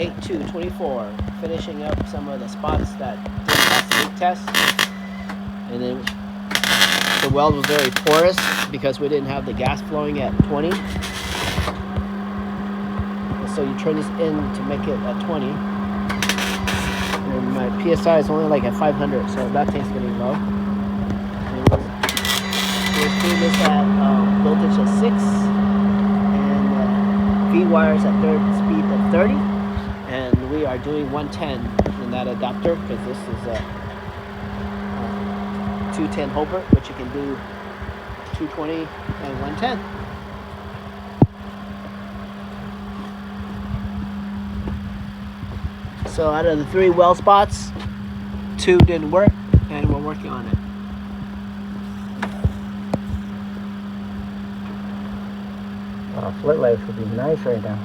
8/2/24, finishing up some of the spots that didn't pass the leak test. And then the weld was very porous because we didn't have the gas flowing at 20. So you turn this in to make it at 20. And my PSI is only like at 500, so that tank's getting low. And we're doing this at voltage of 6 and V wires at third speed of 30. And we are doing 110 in that adapter because this is a 210 Hobart, which you can do 220 and 110. So out of the 3 weld spots, 2 didn't work, and we're working on it. Oh, floodlights would be nice right now.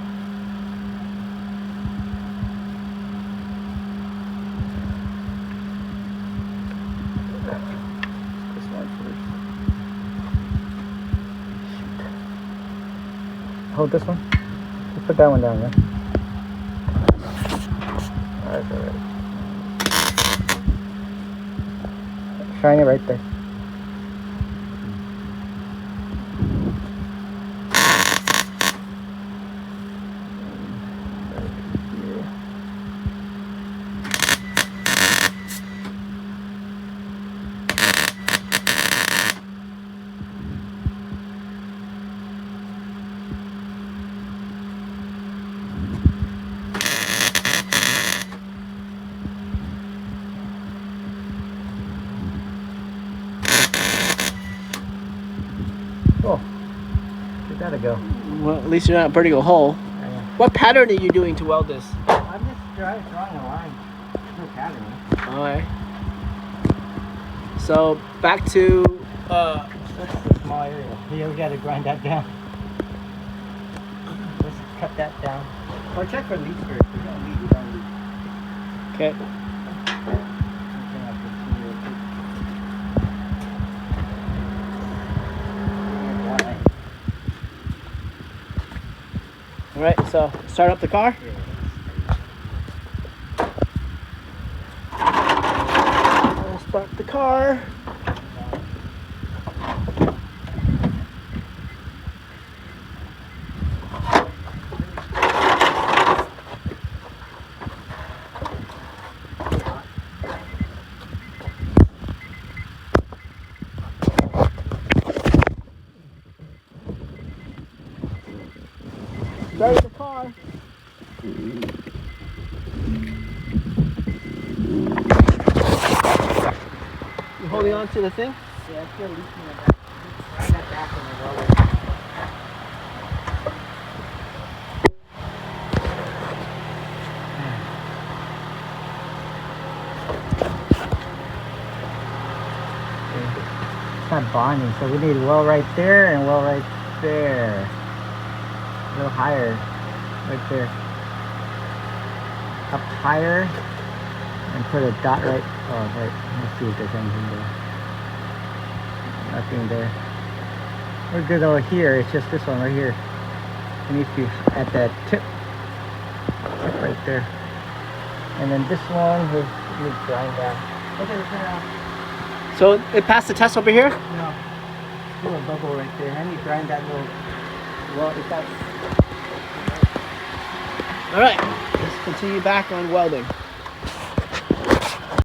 This one first. Hold this one. Just put that one down, yeah? That's alright. Shine it right there. Oh, give that a go. Well, at least you're not burning a hole. Yeah. What pattern are you doing to weld this? I'm just drawing a line. No pattern. Alright. So back to That's a small area. Yeah, we gotta grind that down. Let's cut that down. Or check for leaks first. We don't leak, we don't leak. okay. Alright, so start up the car. We'll start the car. Start the car. You holding on to the thing? Yeah, I feel leaking in that. Grind that back in the roller. It's not bonding, so we need well right there and well right there. A little higher, right there. Up higher, and put a dot right. Oh, right. Let's see if there's anything there. Nothing there. We're good over here. It's just this one right here. It needs to be at that tip right there. And then this one, we grind that. Okay, So it passed the test over here? no, do a bubble right there. And you grind that little. Well, it's that. Alright, let's continue back on welding.